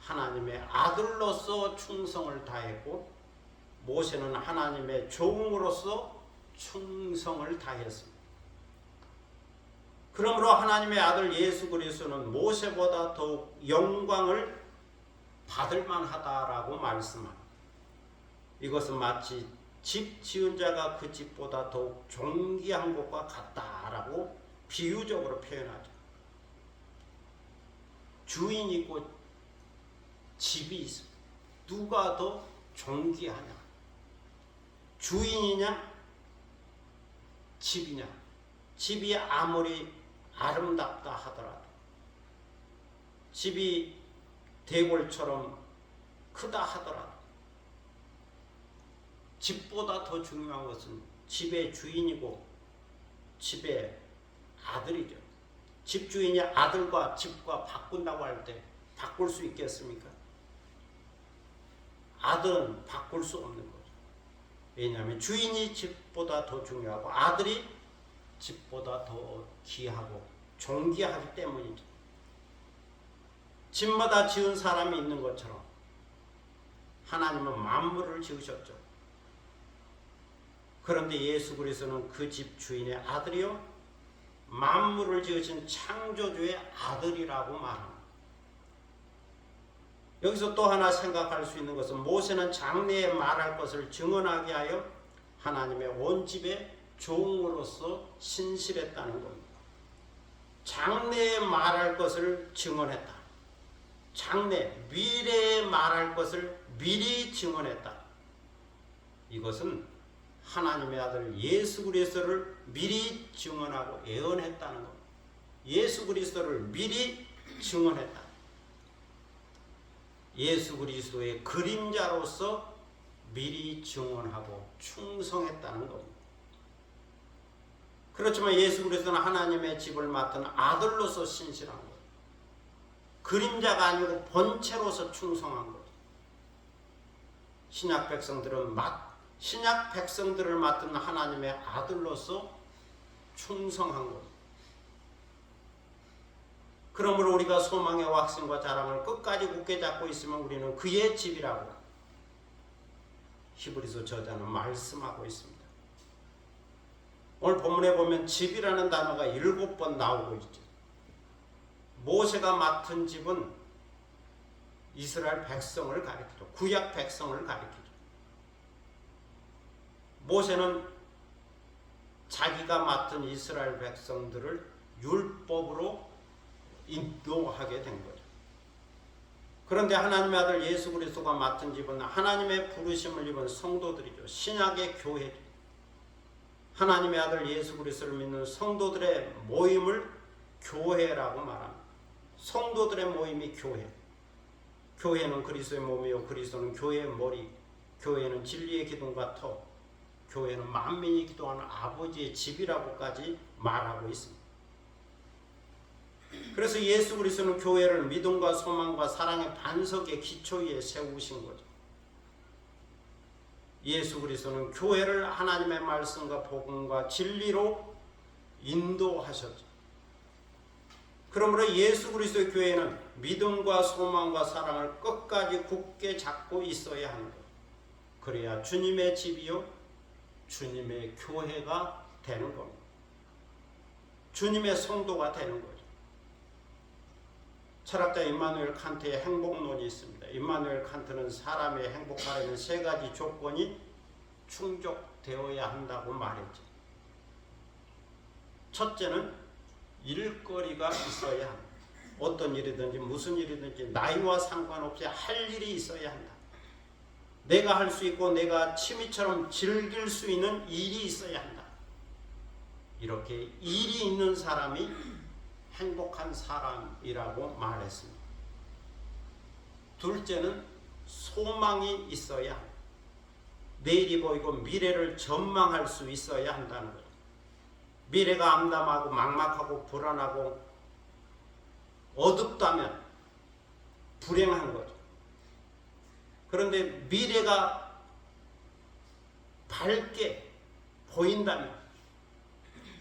하나님의 아들로서 충성을 다했고 모세는 하나님의 종으로서 충성을 다했습니다. 그러므로 하나님의 아들 예수 그리스도는 모세보다 더욱 영광을 받을 만하다라고 말씀합니다. 이것은 마치 집 지은 자가 그 집보다 더욱 존귀한 것과 같다라고 비유적으로 표현하죠. 주인이 있고 집이 있어. 누가 더 존귀하냐? 주인이냐? 집이냐? 집이 아무리 아름답다 하더라도, 집이 대궐처럼 크다 하더라도, 집보다 더 중요한 것은 집의 주인이고 집의 아들이죠. 집주인이 아들과 집과 바꾼다고 할 때 바꿀 수 있겠습니까? 아들은 바꿀 수 없는 거죠. 왜냐하면 주인이 집보다 더 중요하고 아들이 집보다 더 귀하고 존귀하기 때문이죠. 집마다 지은 사람이 있는 것처럼 하나님은 만물을 지으셨죠. 그런데 예수 그리스도는 그 집 주인의 아들이요 만물을 지으신 창조주의 아들이라고 말합니다. 여기서 또 하나 생각할 수 있는 것은 모세는 장래에 말할 것을 증언하게 하여 하나님의 온 집의 종으로서 신실했다는 겁니다. 장래에 말할 것을 증언했다. 장래, 미래에 말할 것을 미리 증언했다. 이것은 하나님의 아들 예수 그리스도를 미리 증언하고 예언했다는 겁니다. 예수 그리스도를 미리 증언했다. 예수 그리스도의 그림자로서 미리 증언하고 충성했다는 겁니다. 그렇지만 예수 그리스도는 하나님의 집을 맡은 아들로서 신실한 거예요. 그림자가 아니고 본체로서 충성한 거죠. 신약 백성들을 맡은 하나님의 아들로서 충성한 거죠. 그러므로 우리가 소망의 확신과 자랑을 끝까지 굳게 잡고 있으면 우리는 그의 집이라고 히브리서 저자는 말씀하고 있습니다. 오늘 본문에 보면 집이라는 단어가 7번 나오고 있죠. 모세가 맡은 집은 이스라엘 백성을 가리키죠. 구약 백성을 가리키죠. 모세는 자기가 맡은 이스라엘 백성들을 율법으로 인도하게 된 거죠. 그런데 하나님의 아들 예수 그리스도가 맡은 집은 하나님의 부르심을 입은 성도들이죠. 신약의 교회죠. 하나님의 아들 예수 그리스도를 믿는 성도들의 모임을 교회라고 말합니다. 성도들의 모임이 교회. 교회는 그리스도의 몸이요 그리스도는 교회의 머리. 교회는 진리의 기둥과 터. 교회는 만민이 기도하는 아버지의 집이라고까지 말하고 있습니다. 그래서 예수 그리스도는 교회를 믿음과 소망과 사랑의 반석의 기초 위에 세우신 거죠. 예수 그리스도는 교회를 하나님의 말씀과 복음과 진리로 인도하셨죠. 그러므로 예수 그리스도의 교회는 믿음과 소망과 사랑을 끝까지 굳게 잡고 있어야 하는 거예요. 그래야 주님의 집이요 주님의 교회가 되는 겁니다. 주님의 성도가 되는 거죠. 철학자 임마누엘 칸트의 행복론이 있습니다. 임마누엘 칸트는 사람의 행복하려면 3가지 조건이 충족되어야 한다고 말했죠. 첫째는 일거리가 있어야 한다. 어떤 일이든지 무슨 일이든지 나이와 상관없이 할 일이 있어야 한다. 내가 할 수 있고 내가 취미처럼 즐길 수 있는 일이 있어야 한다. 이렇게 일이 있는 사람이 행복한 사람이라고 말했습니다. 둘째는 소망이 있어야 한다. 내일이 보이고 미래를 전망할 수 있어야 한다는 거죠. 미래가 암담하고 막막하고 불안하고 어둡다면 불행한 거죠. 그런데 미래가 밝게 보인다면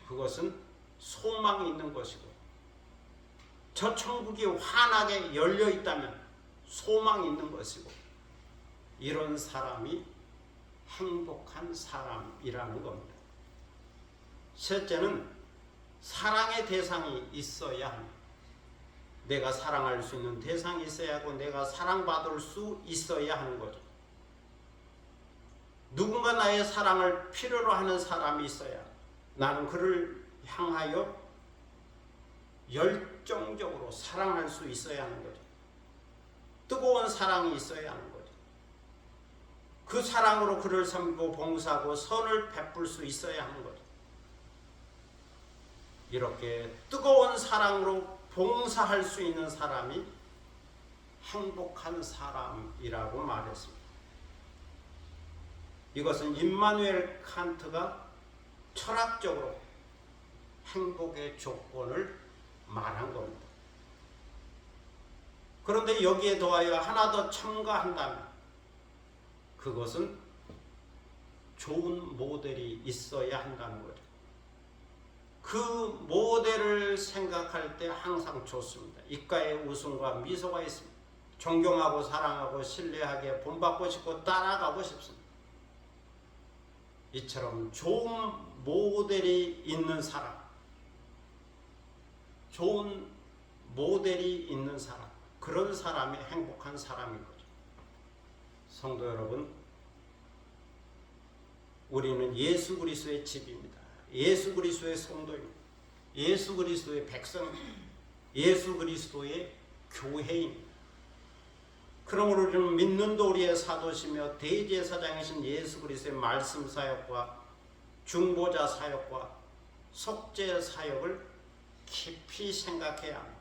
그것은 소망이 있는 것이고, 저 천국이 환하게 열려 있다면 소망이 있는 것이고, 이런 사람이 행복한 사람이라는 겁니다. 셋째는 사랑의 대상이 있어야 합니다. 내가 사랑할 수 있는 대상이 있어야 하고 내가 사랑받을 수 있어야 하는 거죠. 누군가 나의 사랑을 필요로 하는 사람이 있어야 나는 그를 향하여 열정적으로 사랑할 수 있어야 하는 거죠. 뜨거운 사랑이 있어야 하는 거죠. 그 사랑으로 그를 섬기고 봉사하고 선을 베풀 수 있어야 하는 거죠. 이렇게 뜨거운 사랑으로 봉사할 수 있는 사람이 행복한 사람이라고 말했습니다. 이것은 임마누엘 칸트가 철학적으로 행복의 조건을 말한 겁니다. 그런데 여기에 더하여 하나 더 첨가한다면 그것은 좋은 모델이 있어야 한다는 거죠. 그 모델을 생각할 때 항상 좋습니다. 입가에 웃음과 미소가 있습니다. 존경하고 사랑하고 신뢰하게 본받고 싶고 따라가고 싶습니다. 이처럼 좋은 모델이 있는 사람, 좋은 모델이 있는 사람, 그런 사람이 행복한 사람인 거죠. 성도 여러분, 우리는 예수 그리스도의 집입니다. 예수 그리스도의 성도입니다. 예수 그리스도의 백성입니다. 예수 그리스도의 교회입니다. 그러므로 우리는 믿는 도리의 사도시며 대제사장이신 예수 그리스도의 말씀 사역과 중보자 사역과 속죄 사역을 깊이 생각해야 합니다.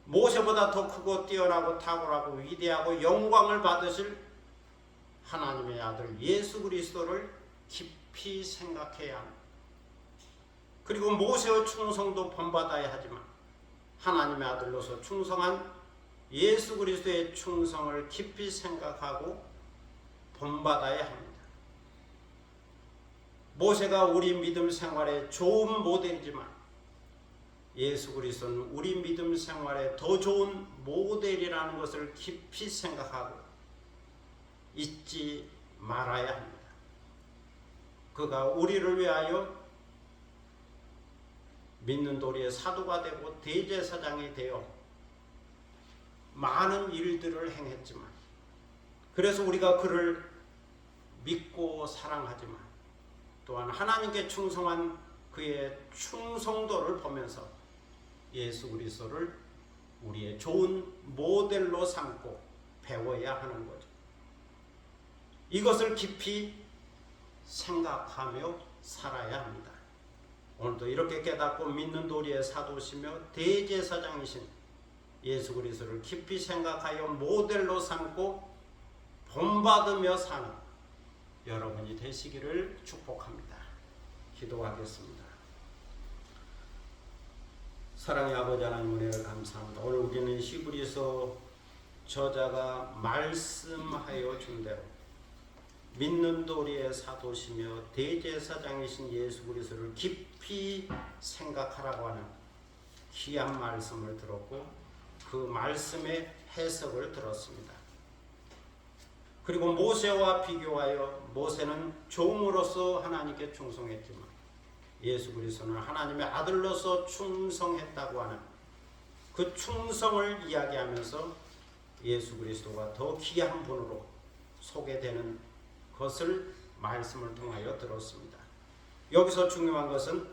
모세보다 더 크고 뛰어나고 탁월하고 위대하고 영광을 받으실 하나님의 아들 예수 그리스도를 깊이 생각해야 합니다. 그리고 모세의 충성도 본받아야 하지만 하나님의 아들로서 충성한 예수 그리스도의 충성을 깊이 생각하고 본받아야 합니다. 모세가 우리 믿음 생활의 좋은 모델이지만 예수 그리스도는 우리 믿음 생활의 더 좋은 모델이라는 것을 깊이 생각하고 잊지 말아야 합니다. 그가 우리를 위하여 믿는 도리의 사도가 되고 대제사장이 되어 많은 일들을 행했지만, 그래서 우리가 그를 믿고 사랑하지만 또한 하나님께 충성한 그의 충성도를 보면서 예수 그리스도를 우리의 좋은 모델로 삼고 배워야 하는 거죠. 이것을 깊이 생각하며 살아야 합니다. 오늘도 이렇게 깨닫고 믿는 도리의 사도시며 대제사장이신 예수 그리스도를 깊이 생각하여 모델로 삼고 본받으며 사는 여러분이 되시기를 축복합니다. 기도하겠습니다. 사랑의 아버지 하나님, 은혜를 감사합니다. 오늘 우리는 히브리서 저자가 말씀하여 준 대로 믿는 도리의 사도시며 대제사장이신 예수 그리스도를 깊이 생각하라고 하는 귀한 말씀을 들었고 그 말씀의 해석을 들었습니다. 그리고 모세와 비교하여 모세는 종으로서 하나님께 충성했지만 예수 그리스도는 하나님의 아들로서 충성했다고 하는 그 충성을 이야기하면서 예수 그리스도가 더 귀한 분으로 소개되는 것을 말씀을 통하여 들었습니다. 여기서 중요한 것은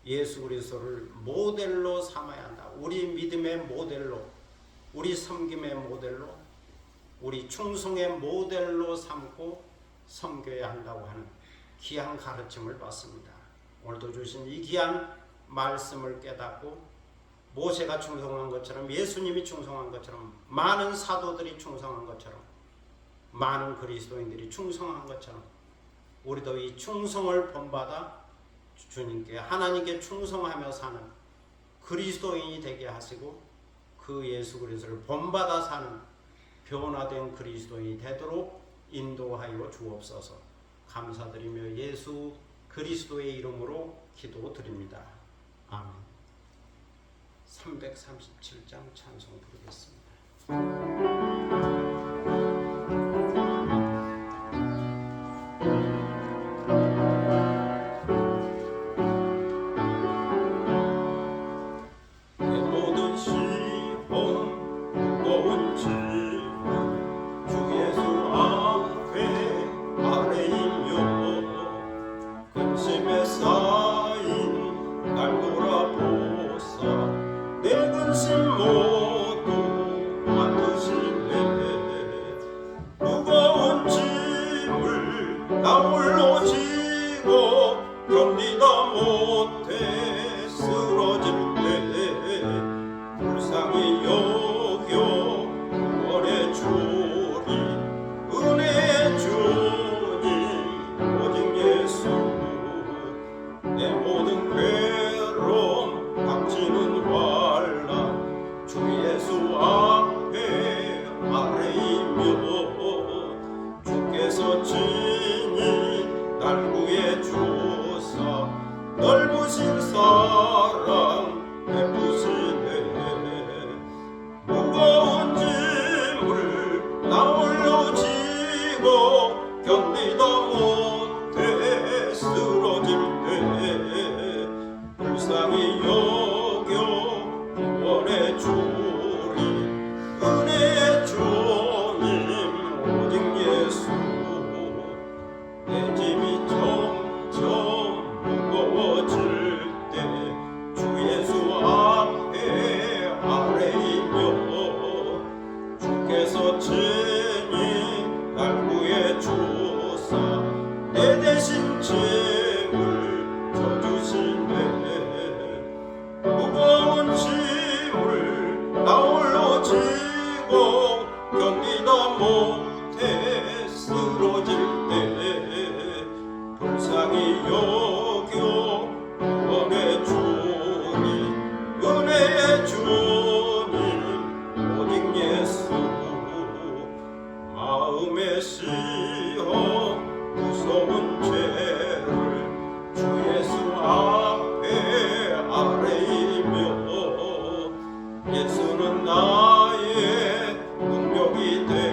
예수 그리스도를 모델로 삼아야 한다. 우리 믿음의 모델로, 우리 섬김의 모델로, 우리 충성의 모델로 삼고 섬겨야 한다고 하는 귀한 가르침을 받습니다. 오늘도 주신 이 귀한 말씀을 깨닫고 모세가 충성한 것처럼, 예수님이 충성한 것처럼, 많은 사도들이 충성한 것처럼, 많은 그리스도인들이 충성한 것처럼 우리도 이 충성을 본받아 주님께, 하나님께 충성하며 사는 그리스도인이 되게 하시고 그 예수 그리스도를 본받아 사는 변화된 그리스도인이 되도록 인도하여 주옵소서. 감사드리며 예수 그리스도의 이름으로 기도드립니다. 아멘. 337장 찬송 부르겠습니다. 근심에 쌓인 날 돌아보사 십자가에서 친히 날 구해 주사 내 대신 짐을 져주시네. 무거운 짐을 나 홀로 지고 견디다 못